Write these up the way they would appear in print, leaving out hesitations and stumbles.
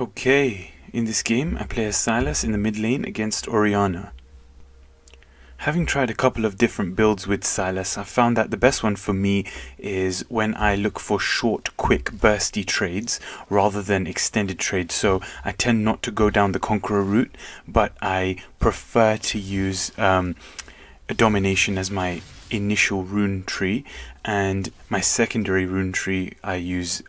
Okay, in this game I play as Sylas in the mid lane against Orianna. Having tried a couple of different builds with Sylas, I found that the best one for me is when I look for short, quick, bursty trades rather than extended trades. So I tend not to go down the Conqueror route, but I prefer to use a domination as my initial rune tree, and my secondary rune tree I use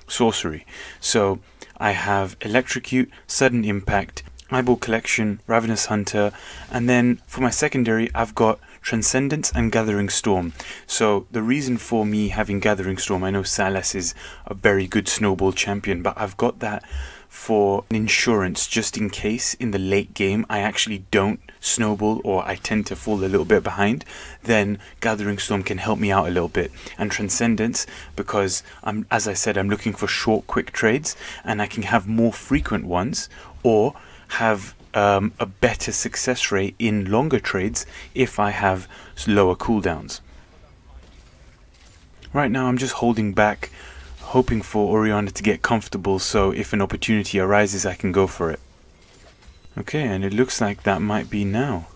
sorcery. So I have Electrocute, Sudden Impact, Eyeball Collection, Ravenous Hunter, and then for my secondary I've got Transcendence and Gathering Storm. So the reason for me having Gathering Storm, I know Sylas is a very good snowball champion, but I've got that for an insurance just in case in the late game I actually don't snowball or I tend to fall a little bit behind, then Gathering Storm can help me out a little bit. And Transcendence, because as I said, I'm looking for short, quick trades, and I can have more frequent ones or have a better success rate in longer trades if I have lower cooldowns. Right now I'm just holding back, hoping for Orianna to get comfortable, so if an opportunity arises I can go for it. Okay, and it looks like that might be now.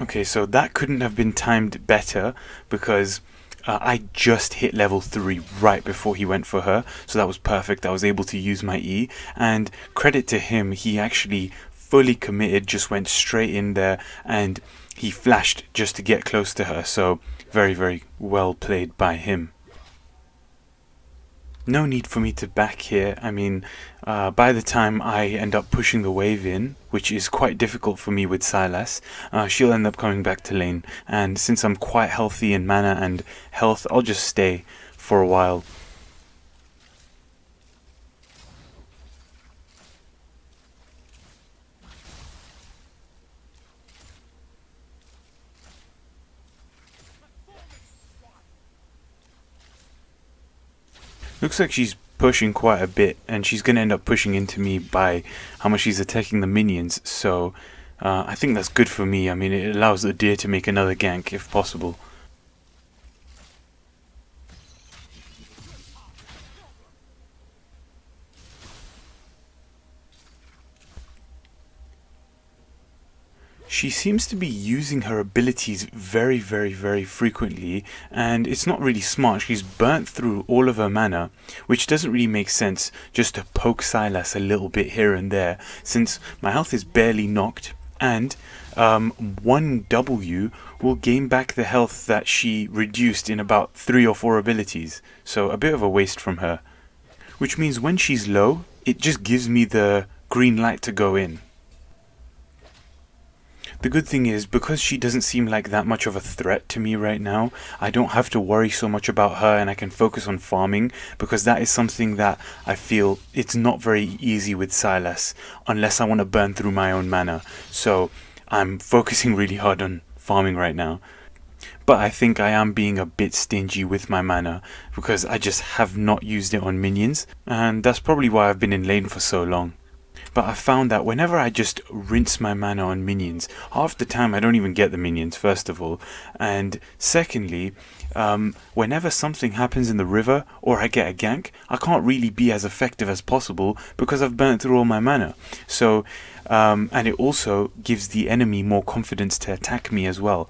Okay, so that couldn't have been timed better because I just hit level 3 right before he went for her, so that was perfect. I was able to use my E, and credit to him, he actually fully committed, just went straight in there, and he flashed just to get close to her, so very, very well played by him. No need for me to back here. I mean, by the time I end up pushing the wave in, which is quite difficult for me with Sylas, she'll end up coming back to lane. And since I'm quite healthy in mana and health, I'll just stay for a while. Looks like she's pushing quite a bit, and she's going to end up pushing into me by how much she's attacking the minions, so I think that's good for me. I mean, it allows the deer to make another gank if possible. She seems to be using her abilities very, very, very frequently, and it's not really smart. She's burnt through all of her mana, which doesn't really make sense, just to poke Sylas a little bit here and there, since my health is barely knocked, and 1 W will gain back the health that she reduced in about 3 or 4 abilities, so a bit of a waste from her. Which means when she's low, it just gives me the green light to go in. The good thing is, because she doesn't seem like that much of a threat to me right now, I don't have to worry so much about her, and I can focus on farming, because that is something that I feel it's not very easy with Sylas, unless I want to burn through my own mana. So I'm focusing really hard on farming right now. But I think I am being a bit stingy with my mana, because I just have not used it on minions, and that's probably why I've been in lane for so long. But I found that whenever I just rinse my mana on minions, half the time I don't even get the minions, first of all. And secondly, whenever something happens in the river or I get a gank, I can't really be as effective as possible because I've burnt through all my mana. So, and it also gives the enemy more confidence to attack me as well.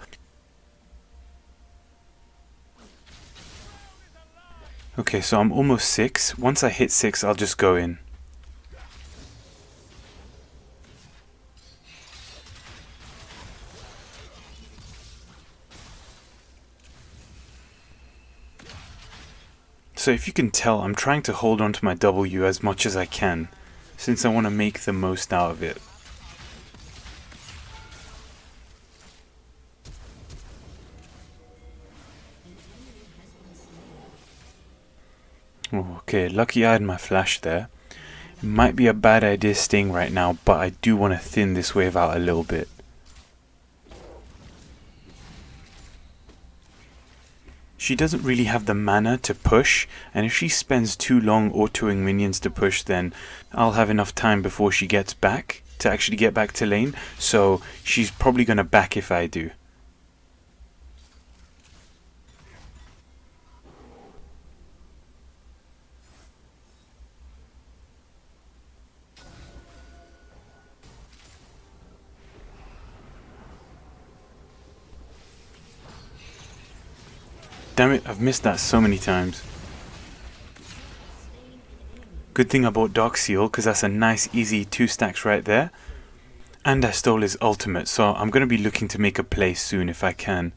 Okay, so I'm almost 6. Once I hit 6, I'll just go in. So if you can tell, I'm trying to hold on to my W as much as I can, since I want to make the most out of it. Oh, okay, lucky I had my flash there. It might be a bad idea staying right now, but I do want to thin this wave out a little bit. She doesn't really have the mana to push, and if she spends too long autoing minions to push, then I'll have enough time before she gets back, to actually get back to lane, so she's probably going to back if I do. Damn it, I've missed that so many times. Good thing I bought Dark Seal, because that's a nice easy 2 stacks right there. And I stole his ultimate, so I'm going to be looking to make a play soon if I can.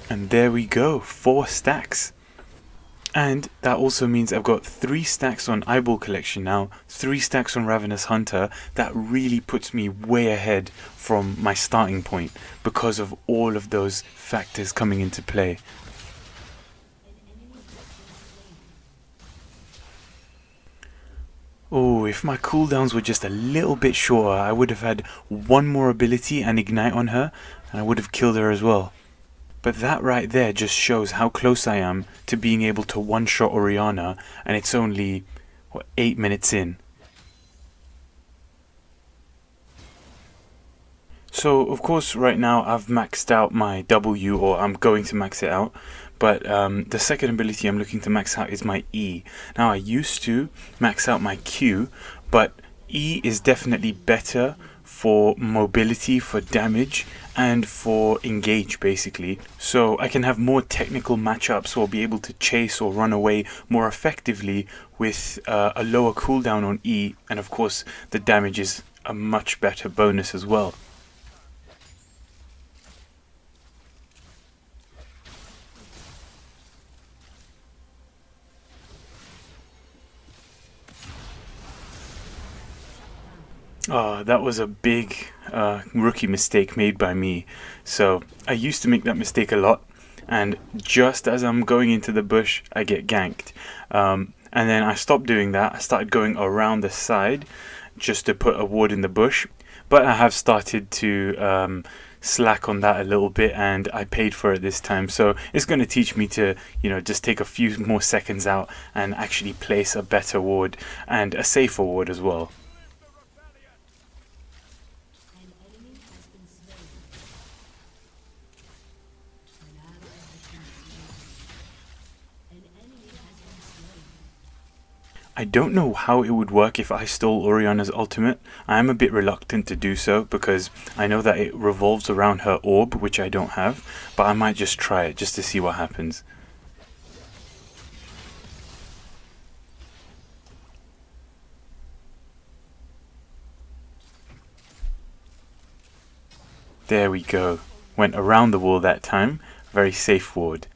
And there we go, 4 stacks. And that also means I've got 3 stacks on Eyeball Collection now, 3 stacks on Ravenous Hunter. That really puts me way ahead from my starting point because of all of those factors coming into play. Oh, if my cooldowns were just a little bit shorter, I would have had 1 more ability and Ignite on her, and I would have killed her as well. But that right there just shows how close I am to being able to one-shot Orianna, and it's only, 8 minutes in. So, of course, right now I've maxed out my W, or I'm going to max it out, but the second ability I'm looking to max out is my E. Now, I used to max out my Q, but E is definitely better for mobility, for damage, and for engage basically. So I can have more technical matchups or be able to chase or run away more effectively with a lower cooldown on E, and of course the damage is a much better bonus as well. That was a big rookie mistake made by me. So I used to make that mistake a lot, and just as I'm going into the bush, I get ganked. And then I stopped doing that. I started going around the side just to put a ward in the bush. But I have started to slack on that a little bit, and I paid for it this time. So it's going to teach me to, just take a few more seconds out and actually place a better ward and a safer ward as well. I don't know how it would work if I stole Orianna's ultimate. I am a bit reluctant to do so because I know that it revolves around her orb, which I don't have, but I might just try it just to see what happens. There we go. Went around the wall that time. Very safe ward.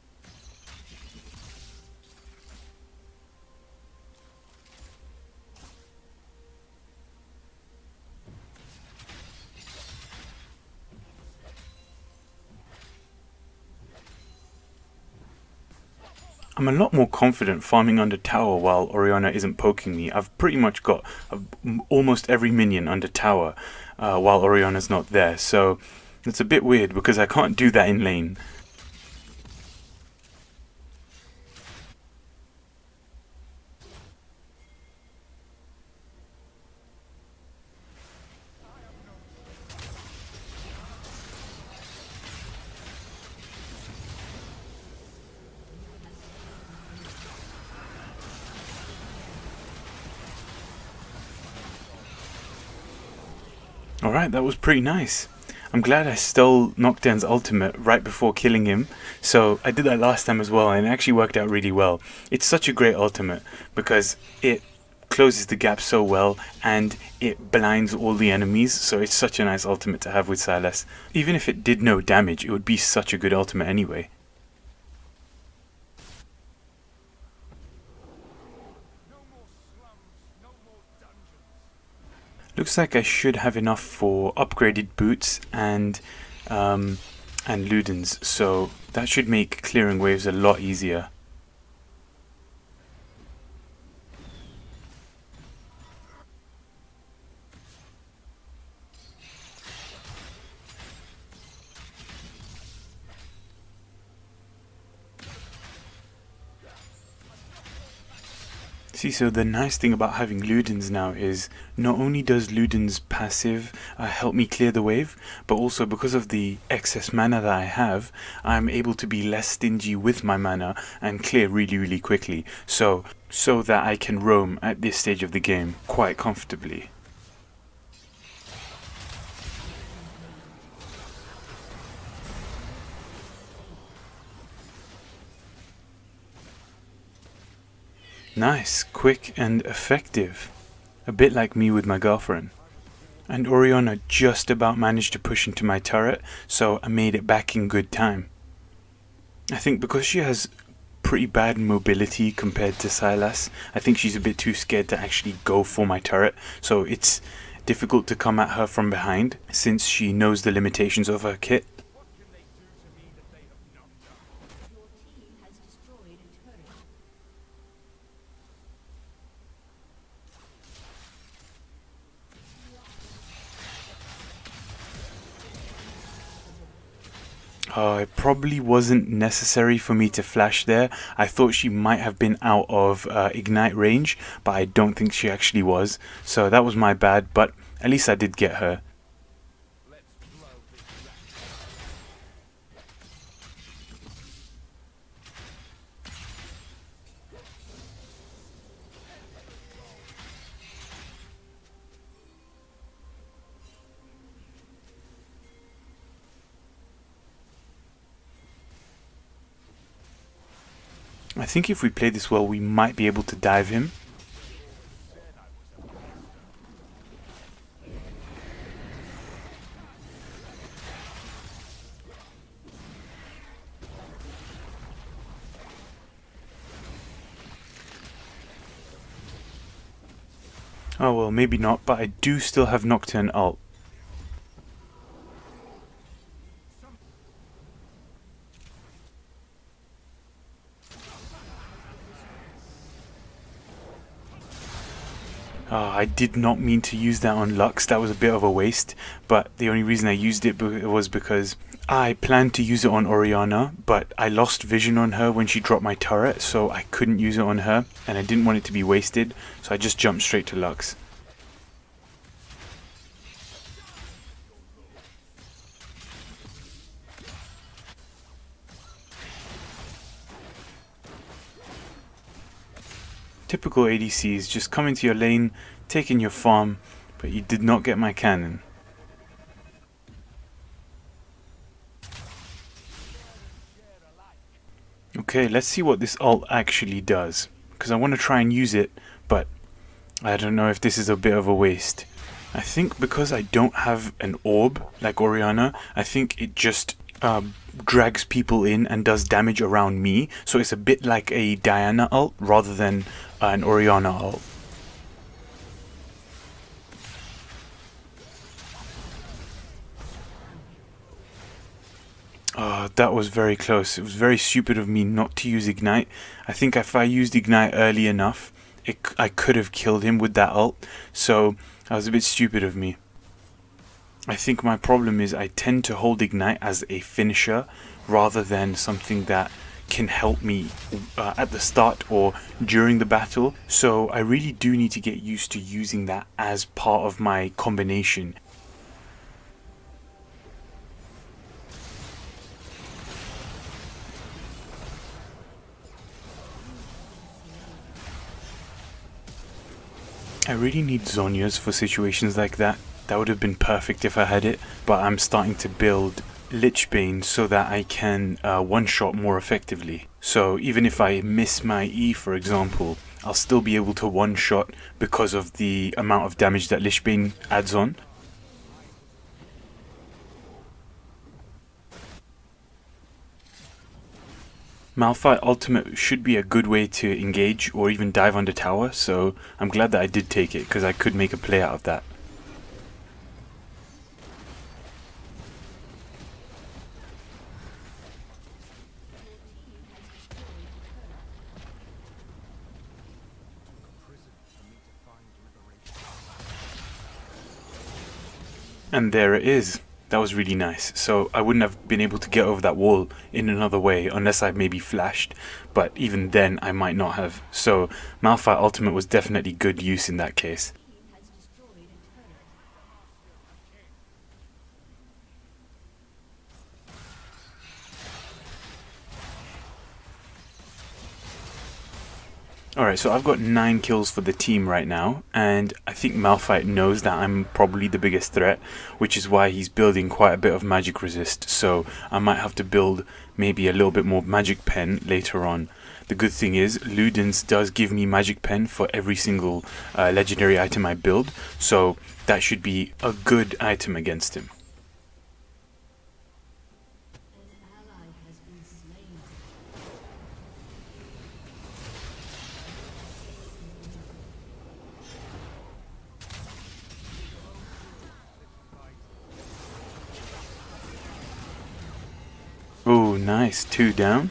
I'm a lot more confident farming under tower while Orianna isn't poking me. I've pretty much got almost every minion under tower while Orianna's not there. So it's a bit weird because I can't do that in lane. Alright, that was pretty nice. I'm glad I stole Nocturne's ultimate right before killing him. So I did that last time as well, and it actually worked out really well. It's such a great ultimate because it closes the gap so well and it blinds all the enemies. So it's such a nice ultimate to have with Sylas. Even if it did no damage, it would be such a good ultimate anyway. Looks like I should have enough for upgraded boots and Ludens, so that should make clearing waves a lot easier. See, so the nice thing about having Ludens now is not only does Ludens passive help me clear the wave, but also because of the excess mana that I have, I'm able to be less stingy with my mana and clear really quickly, so that I can roam at this stage of the game quite comfortably. Nice, quick and effective. A bit like me with my girlfriend. And Orianna just about managed to push into my turret, so I made it back in good time. I think because she has pretty bad mobility compared to Sylas, I think she's a bit too scared to actually go for my turret, so it's difficult to come at her from behind since she knows the limitations of her kit. It probably wasn't necessary for me to flash there. I thought she might have been out of ignite range, but I don't think she actually was. So that was my bad, but at least I did get her. I think if we play this well, we might be able to dive him. Oh well, maybe not, but I do still have Nocturne ult. I did not mean to use that on Lux, that was a bit of a waste, but the only reason I used it was because I planned to use it on Orianna, but I lost vision on her when she dropped my turret, so I couldn't use it on her, and I didn't want it to be wasted, so I just jumped straight to Lux. Typical ADCs, just come into your lane, taking your farm, but you did not get my cannon. Okay, let's see what this ult actually does, because I want to try and use it, but I don't know if this is a bit of a waste. I think because I don't have an orb like Orianna, I think it just drags people in and does damage around me, so it's a bit like a Diana ult rather than an Orianna ult. That was very close. It was very stupid of me not to use Ignite. I think if I used Ignite early enough, I could have killed him with that ult, so that was a bit stupid of me. I think my problem is I tend to hold Ignite as a finisher rather than something that can help me at the start or during the battle, so I really do need to get used to using that as part of my combination. I really need Zhonya's for situations like that. That would have been perfect if I had it, but I'm starting to build Lichbane so that I can one-shot more effectively. So even if I miss my E, for example, I'll still be able to one-shot because of the amount of damage that Lichbane adds on. Malphite ultimate should be a good way to engage or even dive under tower, so I'm glad that I did take it because I could make a play out of that. And there it is. That was really nice. So I wouldn't have been able to get over that wall in another way unless I maybe flashed. But even then, I might not have. So Malphite ultimate was definitely good use in that case. Alright, so I've got 9 kills for the team right now, and I think Malphite knows that I'm probably the biggest threat, which is why he's building quite a bit of magic resist, so I might have to build maybe a little bit more magic pen later on. The good thing is, Ludens does give me magic pen for every single legendary item I build, so that should be a good item against him. Oh, nice. 2 down.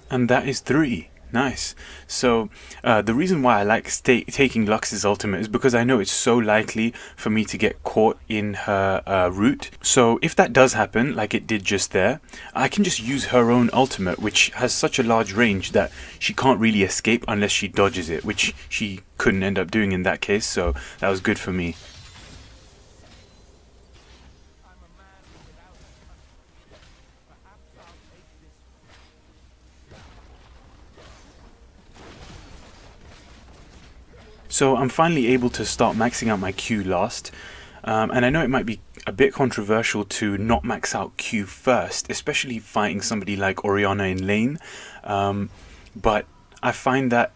And that is 3. Nice. So the reason why I like taking Lux's ultimate is because I know it's so likely for me to get caught in her route. So if that does happen, like it did just there, I can just use her own ultimate, which has such a large range that she can't really escape unless she dodges it, which she couldn't end up doing in that case. So that was good for me. So I'm finally able to start maxing out my Q last, and I know it might be a bit controversial to not max out Q first, especially fighting somebody like Orianna in lane, but I find that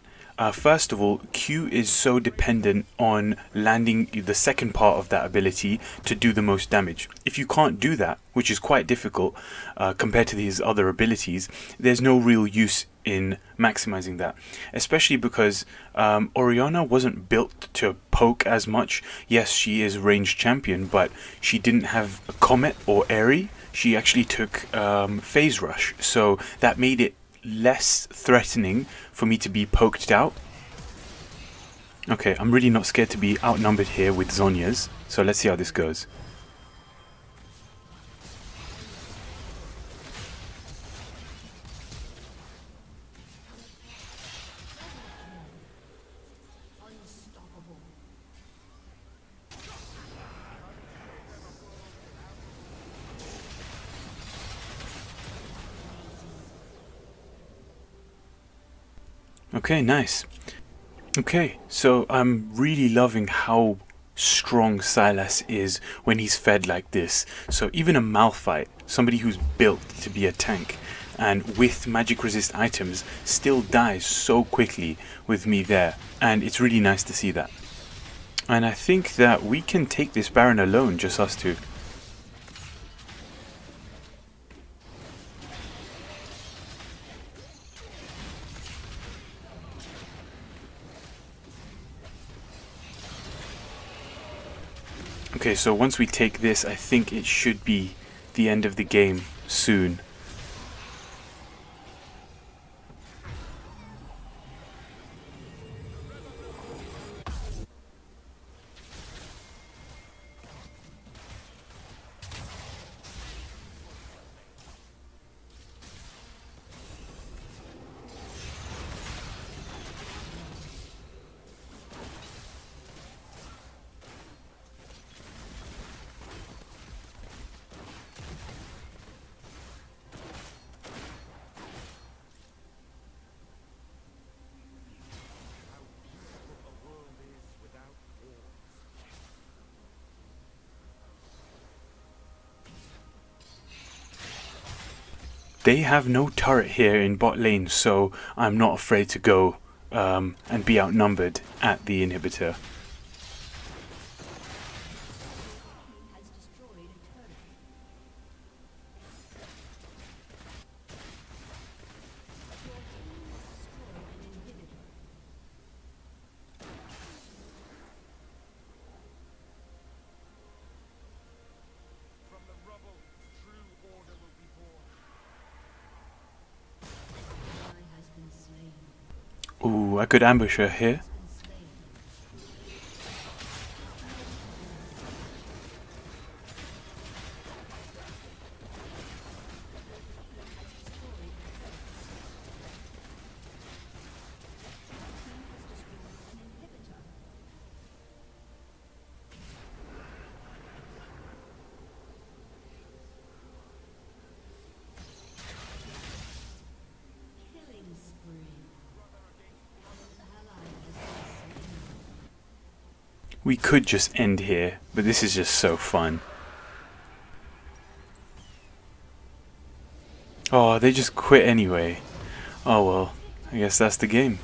first of all, Q is so dependent on landing the second part of that ability to do the most damage. If you can't do that, which is quite difficult compared to these other abilities, there's no real use in maximizing that, especially because Orianna wasn't built to poke as much. Yes, she is ranged champion, but she didn't have a comet or airy. She actually took phase rush, so that made it less threatening for me to be poked out. Okay, I'm really not scared to be outnumbered here with Zhonya's, so let's see how this goes. Okay, nice. Okay, so I'm really loving how strong Sylas is when he's fed like this. So even a Malphite, somebody who's built to be a tank, and with magic resist items, still dies so quickly with me there. And it's really nice to see that. And I think that we can take this Baron alone, just us two. Okay, so once we take this, I think it should be the end of the game soon. They have no turret here in bot lane, so I'm not afraid to go and be outnumbered at the inhibitor. Ooh, I could ambush her here. We could just end here, but this is just so fun. Oh, they just quit anyway. Oh well, I guess that's the game.